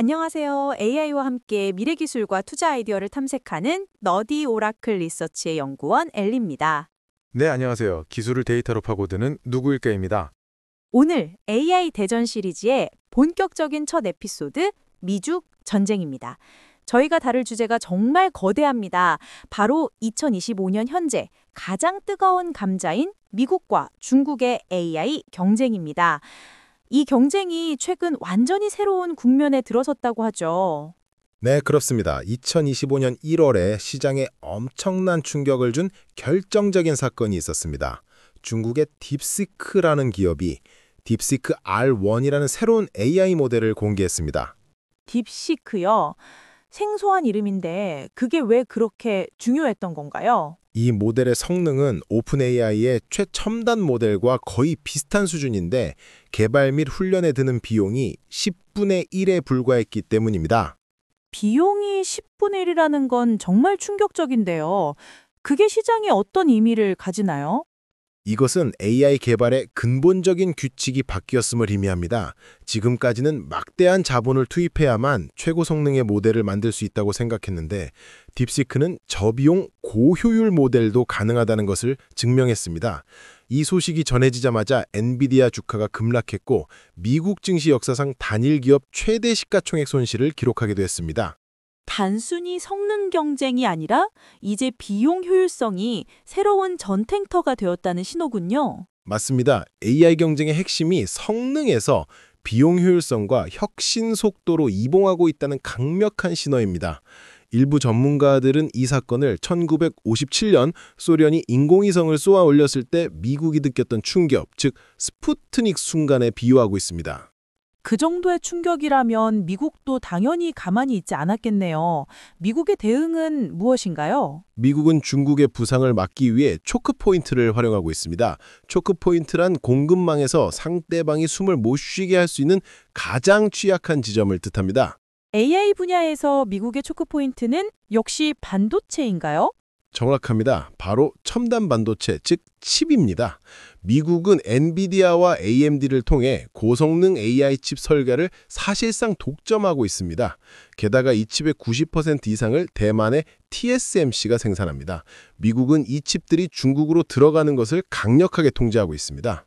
안녕하세요. AI와 함께 미래기술과 투자 아이디어를 탐색하는 너디 오라클 리서치의 연구원 엘리입니다. 네, 안녕하세요. 기술을 데이터로 파고드는 누구일까입니다. 오늘 AI 대전 시리즈의 본격적인 첫 에피소드 미중 전쟁입니다. 저희가 다룰 주제가 정말 거대합니다. 바로 2025년 현재 가장 뜨거운 감자인 미국과 중국의 AI 경쟁입니다. 이 경쟁이 최근 완전히 새로운 국면에 들어섰다고 하죠. 네, 그렇습니다. 2025년 1월에 시장에 엄청난 충격을 준 결정적인 사건이 있었습니다. 중국의 딥시크라는 기업이 딥시크 R1이라는 새로운 AI 모델을 공개했습니다. 딥시크요. 생소한 이름인데 그게 왜 그렇게 중요했던 건가요? 이 모델의 성능은 오픈 AI의 최첨단 모델과 거의 비슷한 수준인데 개발 및 훈련에 드는 비용이 10분의 1에 불과했기 때문입니다. 비용이 10분의 1이라는 건 정말 충격적인데요. 그게 시장에 어떤 의미를 가지나요? 이것은 AI 개발의 근본적인 규칙이 바뀌었음을 의미합니다. 지금까지는 막대한 자본을 투입해야만 최고 성능의 모델을 만들 수 있다고 생각했는데 딥시크는 저비용 고효율 모델도 가능하다는 것을 증명했습니다. 이 소식이 전해지자마자 엔비디아 주가가 급락했고 미국 증시 역사상 단일 기업 최대 시가총액 손실을 기록하게 됐습니다. 단순히 성능 경쟁이 아니라 이제 비용 효율성이 새로운 전탱터가 되었다는 신호군요. 맞습니다. AI 경쟁의 핵심이 성능에서 비용 효율성과 혁신 속도로 이봉하고 있다는 강력한 신호입니다. 일부 전문가들은 이 사건을 1957년 소련이 인공위성을 쏘아 올렸을 때 미국이 느꼈던 충격, 즉 스푸트닉 순간에 비유하고 있습니다. 그 정도의 충격이라면 미국도 당연히 가만히 있지 않았겠네요. 미국의 대응은 무엇인가요? 미국은 중국의 부상을 막기 위해 초크 포인트를 활용하고 있습니다. 초크 포인트란 공급망에서 상대방이 숨을 못 쉬게 할 수 있는 가장 취약한 지점을 뜻합니다. AI 분야에서 미국의 초크 포인트는 역시 반도체인가요? 정확합니다. 바로 첨단 반도체, 즉 칩입니다. 미국은 엔비디아와 AMD를 통해 고성능 AI 칩 설계를 사실상 독점하고 있습니다. 게다가 이 칩의 90% 이상을 대만의 TSMC가 생산합니다. 미국은 이 칩들이 중국으로 들어가는 것을 강력하게 통제하고 있습니다.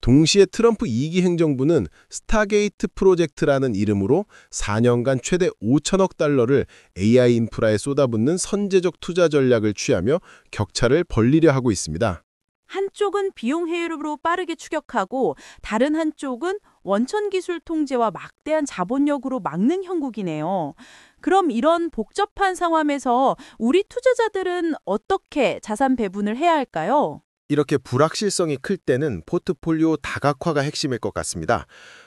동시에 트럼프 2기 행정부는 스타게이트 프로젝트라는 이름으로 4년간 최대 5천억 달러를 AI 인프라에 쏟아붓는 선제적 투자 전략을 취하며 격차를 벌리려 하고 있습니다. 한쪽은 비용 효율로 빠르게 추격하고 다른 한쪽은 원천 기술 통제와 막대한 자본력으로 막는 형국이네요. 그럼 이런 복잡한 상황에서 우리 투자자들은 어떻게 자산 배분을 해야 할까요? 이렇게 불확실성이 클 때는 포트폴리오 다각화가 핵심일 것 같습니다.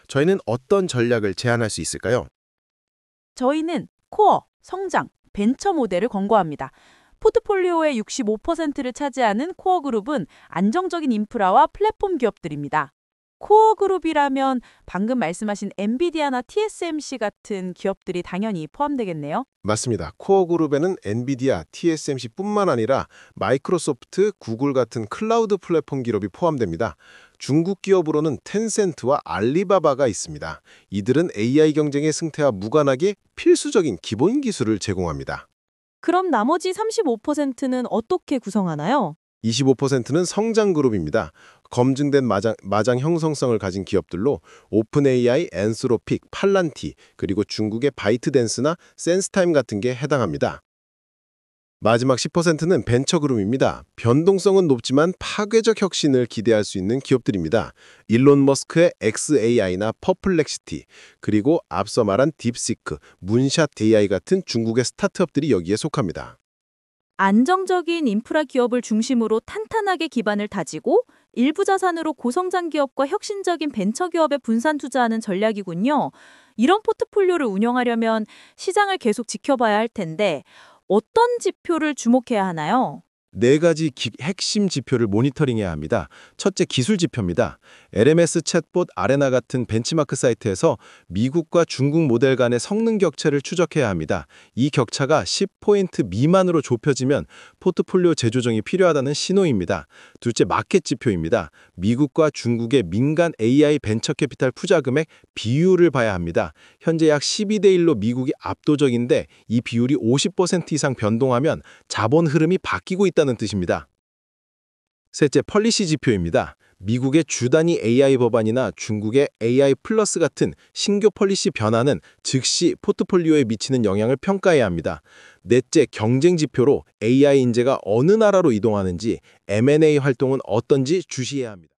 저희는 어떤 전략을 제안할 수 있을까요? 저희는 코어, 성장, 벤처 모델을 권고합니다. 포트폴리오의 65%를 차지하는 코어 그룹은 안정적인 인프라와 플랫폼 기업들입니다. 코어 그룹이라면 방금 말씀하신 엔비디아나 TSMC 같은 기업들이 당연히 포함되겠네요. 맞습니다. 코어 그룹에는 엔비디아, TSMC뿐만 아니라 마이크로소프트, 구글 같은 클라우드 플랫폼 기업이 포함됩니다. 중국 기업으로는 텐센트와 알리바바가 있습니다. 이들은 AI 경쟁의 승태와 무관하게 필수적인 기본 기술을 제공합니다. 그럼 나머지 35%는 어떻게 구성하나요? 25%는 성장 그룹입니다. 검증된 마장 형성성을 가진 기업들로 오픈 AI, 엔스로픽, 팔란티, 그리고 중국의 바이트댄스나 센스타임 같은 게 해당합니다. 마지막 10%는 벤처 그룹입니다. 변동성은 높지만 파괴적 혁신을 기대할 수 있는 기업들입니다. 일론 머스크의 XAI나 퍼플렉시티, 그리고 앞서 말한 딥시크, 문샷 AI 같은 중국의 스타트업들이 여기에 속합니다. 안정적인 인프라 기업을 중심으로 탄탄하게 기반을 다지고 일부 자산으로 고성장 기업과 혁신적인 벤처 기업에 분산 투자하는 전략이군요. 이런 포트폴리오를 운영하려면 시장을 계속 지켜봐야 할 텐데 어떤 지표를 주목해야 하나요? 네 가지 핵심 지표를 모니터링해야 합니다. 첫째, 기술 지표입니다. LMS 챗봇 아레나 같은 벤치마크 사이트에서 미국과 중국 모델 간의 성능 격차를 추적해야 합니다. 이 격차가 10포인트 미만으로 좁혀지면 포트폴리오 재조정이 필요하다는 신호입니다. 둘째, 마켓 지표입니다. 미국과 중국의 민간 AI 벤처 캐피탈 투자 금액 비율을 봐야 합니다. 현재 약 12대 1로 미국이 압도적인데 이 비율이 50% 이상 변동하면 자본 흐름이 바뀌고 있다는 뜻입니다. 셋째, 펄리시 지표입니다. 미국의 주 단위 AI 법안이나 중국의 AI 플러스 같은 신규 펄리시 변화는 즉시 포트폴리오에 미치는 영향을 평가해야 합니다. 넷째, 경쟁 지표로 AI 인재가 어느 나라로 이동하는지, M&A 활동은 어떤지 주시해야 합니다.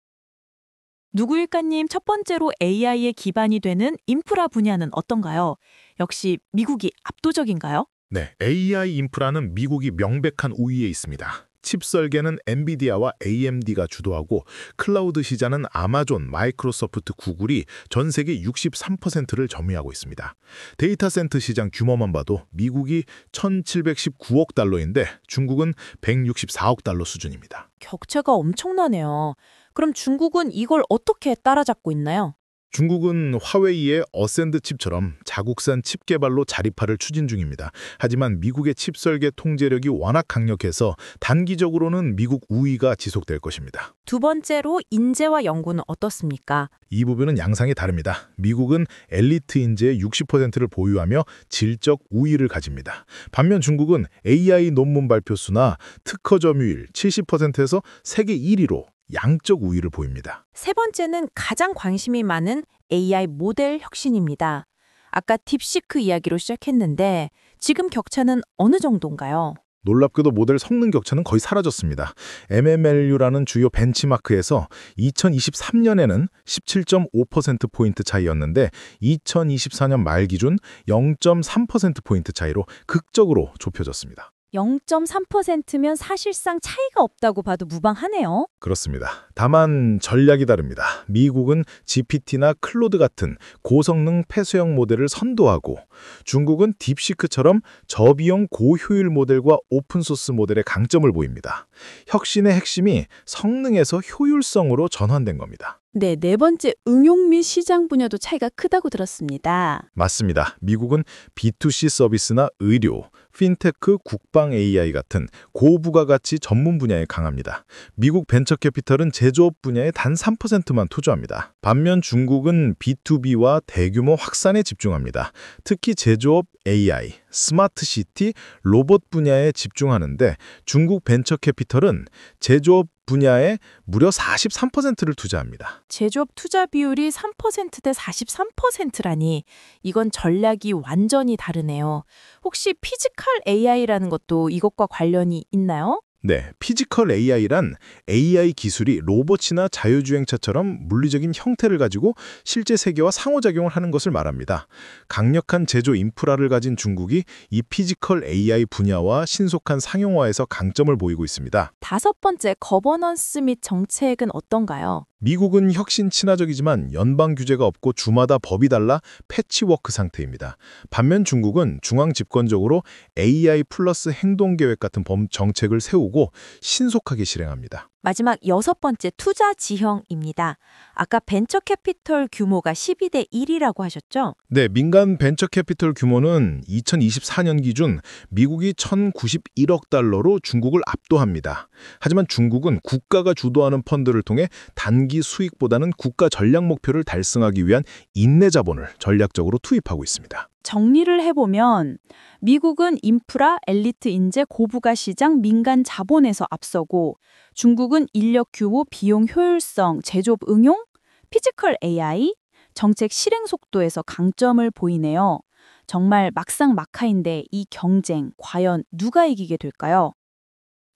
누구일까님, 첫 번째로 AI의 기반이 되는 인프라 분야는 어떤가요? 역시 미국이 압도적인가요? 네, AI 인프라는 미국이 명백한 우위에 있습니다. 칩 설계는 엔비디아와 AMD가 주도하고 클라우드 시장은 아마존, 마이크로소프트, 구글이 전 세계 63%를 점유하고 있습니다. 데이터 센터 시장 규모만 봐도 미국이 1,719억 달러인데 중국은 164억 달러 수준입니다. 격차가 엄청나네요. 그럼 중국은 이걸 어떻게 따라잡고 있나요? 중국은 화웨이의 어센드 칩처럼 자국산 칩 개발로 자립화를 추진 중입니다. 하지만 미국의 칩 설계 통제력이 워낙 강력해서 단기적으로는 미국 우위가 지속될 것입니다. 두 번째로 인재와 연구는 어떻습니까? 이 부분은 양상이 다릅니다. 미국은 엘리트 인재의 60%를 보유하며 질적 우위를 가집니다. 반면 중국은 AI 논문 발표 수나 특허 점유율 70%에서 세계 1위로 양적 우위를 보입니다. 세 번째는 가장 관심이 많은 AI 모델 혁신입니다. 아까 딥시크 이야기로 시작했는데 지금 격차는 어느 정도인가요? 놀랍게도 모델 성능 격차는 거의 사라졌습니다. MMLU라는 주요 벤치마크에서 2023년에는 17.5%포인트 차이였는데 2024년 말 기준 0.3%포인트 차이로 극적으로 좁혀졌습니다. 0.3%면 사실상 차이가 없다고 봐도 무방하네요. 그렇습니다. 다만 전략이 다릅니다. 미국은 GPT나 클로드 같은 고성능 폐쇄형 모델을 선도하고 중국은 딥시크처럼 저비용 고효율 모델과 오픈소스 모델의 강점을 보입니다. 혁신의 핵심이 성능에서 효율성으로 전환된 겁니다. 네, 네 번째 응용 및 시장 분야도 차이가 크다고 들었습니다. 맞습니다. 미국은 B2C 서비스나 의료, 핀테크, 국방 AI 같은 고부가가치 전문 분야에 강합니다. 미국 벤처캐피털은 제조업 분야에 단 3%만 투자합니다. 반면 중국은 B2B와 대규모 확산에 집중합니다. 특히 제조업 AI, 스마트시티, 로봇 분야에 집중하는데 중국 벤처캐피털은 제조업 분야에 무려 43%를 투자합니다. 제조업 투자 비율이 3%대 43%라니 이건 전략이 완전히 다르네요. 혹시 피지컬 AI라는 것도 이것과 관련이 있나요? 네, 피지컬 AI란 AI 기술이 로봇이나 자율주행차처럼 물리적인 형태를 가지고 실제 세계와 상호작용을 하는 것을 말합니다. 강력한 제조 인프라를 가진 중국이 이 피지컬 AI 분야와 신속한 상용화에서 강점을 보이고 있습니다. 다섯 번째, 거버넌스 및 정책은 어떤가요? 미국은 혁신 친화적이지만 연방 규제가 없고 주마다 법이 달라 패치워크 상태입니다. 반면 중국은 중앙 집권적으로 AI 플러스 행동계획 같은 정책을 세우고 신속하게 실행합니다. 마지막 여섯 번째, 투자 지형입니다. 아까 벤처 캐피털 규모가 12대 1이라고 하셨죠? 네, 민간 벤처 캐피털 규모는 2024년 기준 미국이 1,091억 달러로 중국을 압도합니다. 하지만 중국은 국가가 주도하는 펀드를 통해 단기 수익보다는 국가 전략 목표를 달성하기 위한 인내 자본을 전략적으로 투입하고 있습니다. 정리를 해보면 미국은 인프라, 엘리트 인재, 고부가 시장, 민간 자본에서 앞서고 중국은 인력 규모, 비용 효율성, 제조업 응용, 피지컬 AI, 정책 실행 속도에서 강점을 보이네요. 정말 막상막하인데 이 경쟁, 과연 누가 이기게 될까요?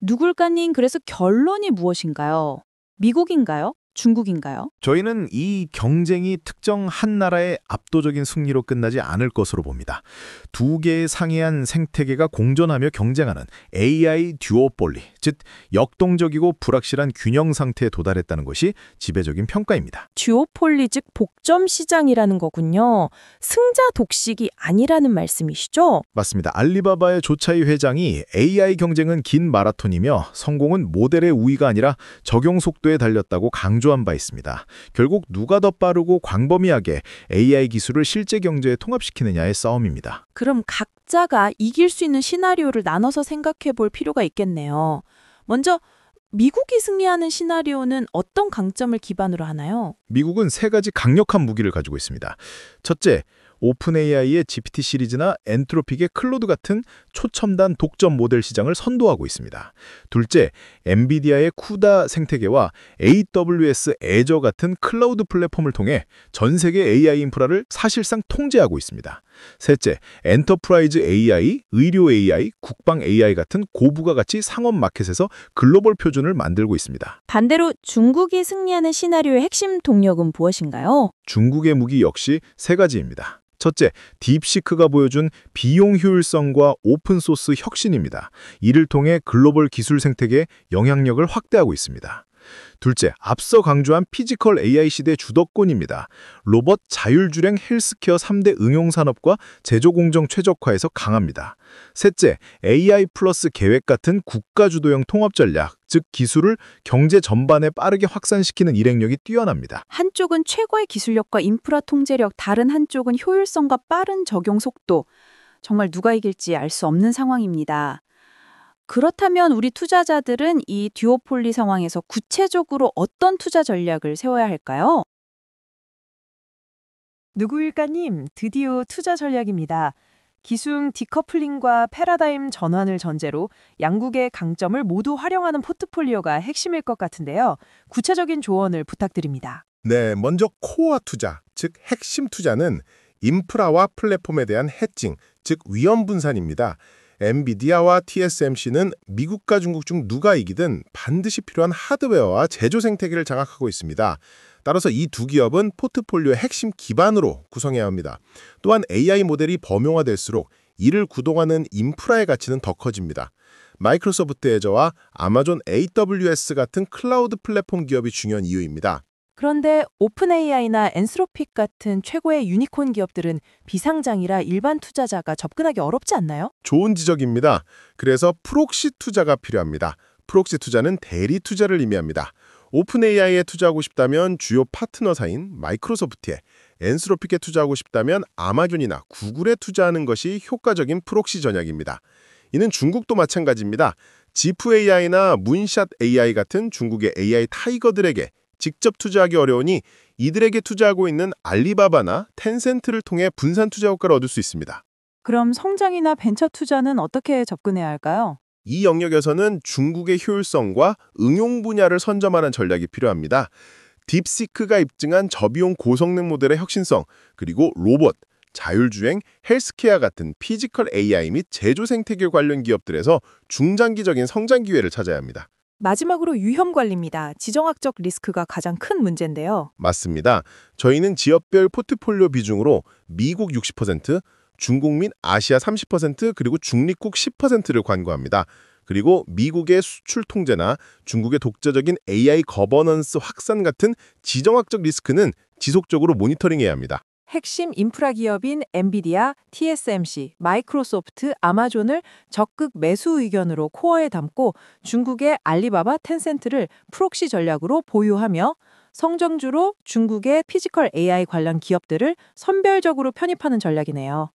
누굴까님, 그래서 결론이 무엇인가요? 미국인가요? 중국인가요? 저희는 이 경쟁이 특정 한 나라의 압도적인 승리로 끝나지 않을 것으로 봅니다. 두 개의 상이한 생태계가 공존하며 경쟁하는 AI 듀오폴리, 즉 역동적이고 불확실한 균형 상태에 도달했다는 것이 지배적인 평가입니다. 듀오폴리 즉 복점 시장이라는 거군요. 승자 독식이 아니라는 말씀이시죠? 맞습니다. 알리바바의 조차이 회장이 AI 경쟁은 긴 마라톤이며 성공은 모델의 우위가 아니라 적용 속도에 달렸다고 강조한 바 있습니다. 결국 누가 더 빠르고 광범위하게 AI 기술을 실제 경제에 통합시키느냐의 싸움입니다. 그럼 각자가 이길 수 있는 시나리오를 나눠서 생각해 볼 필요가 있겠네요. 먼저 미국이 승리하는 시나리오는 어떤 강점을 기반으로 하나요? 미국은 세 가지 강력한 무기를 가지고 있습니다. 첫째, 오픈 AI의 GPT 시리즈나 엔트로픽의 클로드 같은 초첨단 독점 모델 시장을 선도하고 있습니다. 둘째, 엔비디아의 쿠다 생태계와 AWS 애저 같은 클라우드 플랫폼을 통해 전 세계 AI 인프라를 사실상 통제하고 있습니다. 셋째, 엔터프라이즈 AI, 의료 AI, 국방 AI 같은 고부가가치 상업 마켓에서 글로벌 표준을 만들고 있습니다. 반대로 중국이 승리하는 시나리오의 핵심 동력은 무엇인가요? 중국의 무기 역시 세 가지입니다. 첫째, 딥시크가 보여준 비용 효율성과 오픈소스 혁신입니다. 이를 통해 글로벌 기술 생태계의 영향력을 확대하고 있습니다. 둘째, 앞서 강조한 피지컬 AI 시대 주도권입니다. 로봇, 자율주행, 헬스케어 3대 응용산업과 제조공정 최적화에서 강합니다. 셋째, AI 플러스 계획 같은 국가주도형 통합 전략, 즉 기술을 경제 전반에 빠르게 확산시키는 일행력이 뛰어납니다. 한쪽은 최고의 기술력과 인프라 통제력, 다른 한쪽은 효율성과 빠른 적용 속도. 정말 누가 이길지 알 수 없는 상황입니다. 그렇다면 우리 투자자들은 이 듀오폴리 상황에서 구체적으로 어떤 투자 전략을 세워야 할까요? 누구일까님, 드디어 투자 전략입니다. 기술 디커플링과 패러다임 전환을 전제로 양국의 강점을 모두 활용하는 포트폴리오가 핵심일 것 같은데요. 구체적인 조언을 부탁드립니다. 네, 먼저 코어 투자, 즉 핵심 투자는 인프라와 플랫폼에 대한 해칭, 즉 위험 분산입니다. 엔비디아와 TSMC는 미국과 중국 중 누가 이기든 반드시 필요한 하드웨어와 제조 생태계를 장악하고 있습니다. 따라서 이 두 기업은 포트폴리오의 핵심 기반으로 구성해야 합니다. 또한 AI 모델이 범용화될수록 이를 구동하는 인프라의 가치는 더 커집니다. 마이크로소프트 애저와 아마존 AWS 같은 클라우드 플랫폼 기업이 중요한 이유입니다. 그런데 오픈 AI나 엔스로픽 같은 최고의 유니콘 기업들은 비상장이라 일반 투자자가 접근하기 어렵지 않나요? 좋은 지적입니다. 그래서 프록시 투자가 필요합니다. 프록시 투자는 대리 투자를 의미합니다. 오픈 AI에 투자하고 싶다면 주요 파트너사인 마이크로소프트에, 엔스로픽에 투자하고 싶다면 아마존이나 구글에 투자하는 것이 효과적인 프록시 전략입니다. 이는 중국도 마찬가지입니다. 지프 AI나 문샷 AI 같은 중국의 AI 타이거들에게 직접 투자하기 어려우니 이들에게 투자하고 있는 알리바바나 텐센트를 통해 분산 투자 효과를 얻을 수 있습니다. 그럼 성장이나 벤처 투자는 어떻게 접근해야 할까요? 이 영역에서는 중국의 효율성과 응용 분야를 선점하는 전략이 필요합니다. 딥시크가 입증한 저비용 고성능 모델의 혁신성, 그리고 로봇, 자율주행, 헬스케어 같은 피지컬 AI 및 제조 생태계 관련 기업들에서 중장기적인 성장 기회를 찾아야 합니다. 마지막으로 위험 관리입니다. 지정학적 리스크가 가장 큰 문제인데요. 맞습니다. 저희는 지역별 포트폴리오 비중으로 미국 60%, 중국 및 아시아 30%, 그리고 중립국 10%를 관고합니다. 그리고 미국의 수출 통제나 중국의 독자적인 AI 거버넌스 확산 같은 지정학적 리스크는 지속적으로 모니터링해야 합니다. 핵심 인프라 기업인 엔비디아, TSMC, 마이크로소프트, 아마존을 적극 매수 의견으로 코어에 담고 중국의 알리바바, 텐센트를 프록시 전략으로 보유하며 성장주로 중국의 피지컬 AI 관련 기업들을 선별적으로 편입하는 전략이네요.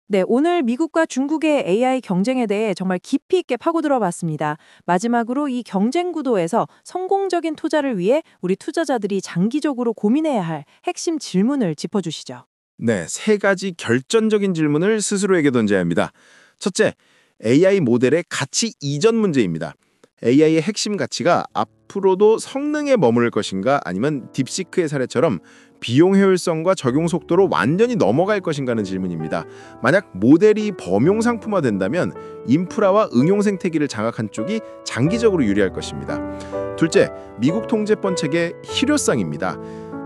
네, 오늘 미국과 중국의 AI 경쟁에 대해 정말 깊이 있게 파고들어 봤습니다. 마지막으로 이 경쟁 구도에서 성공적인 투자를 위해 우리 투자자들이 장기적으로 고민해야 할 핵심 질문을 짚어주시죠. 네, 세 가지 결정적인 질문을 스스로에게 던져야 합니다. 첫째, AI 모델의 가치 이전 문제입니다. AI의 핵심 가치가 앞으로도 성능에 머무를 것인가 아니면 딥시크의 사례처럼 비용 효율성과 적용 속도로 완전히 넘어갈 것인가는 질문입니다. 만약 모델이 범용 상품화된다면 인프라와 응용 생태계를 장악한 쪽이 장기적으로 유리할 것입니다. 둘째, 미국 통제권 체계 실효성입니다.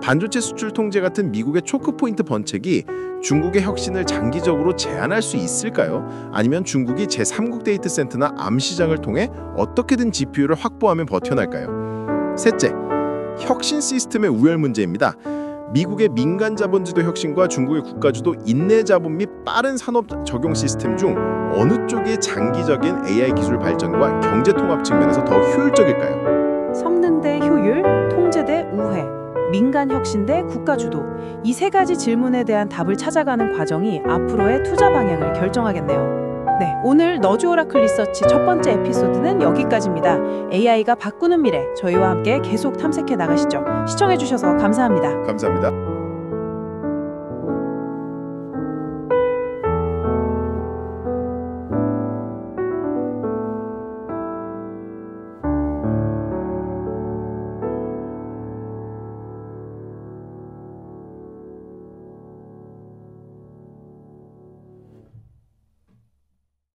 반도체 수출 통제 같은 미국의 초크포인트 번책이 중국의 혁신을 장기적으로 제한할 수 있을까요? 아니면 중국이 제3국 데이터 센터나 암 시장을 통해 어떻게든 GPU를 확보하면 버텨날까요? 셋째, 혁신 시스템의 우열 문제입니다. 미국의 민간 자본주도 혁신과 중국의 국가주도 인내 자본 및 빠른 산업 적용 시스템 중 어느 쪽이 장기적인 AI 기술 발전과 경제 통합 측면에서 더 효율적일까요? 성능 대 효율, 통제 대 우회, 민간 혁신 대 국가 주도. 이 세 가지 질문에 대한 답을 찾아가는 과정이 앞으로의 투자 방향을 결정하겠네요. 네, 오늘 너즈 오라클 리서치 첫 번째 에피소드는 여기까지입니다. AI가 바꾸는 미래, 저희와 함께 계속 탐색해 나가시죠. 시청해 주셔서 감사합니다. 감사합니다.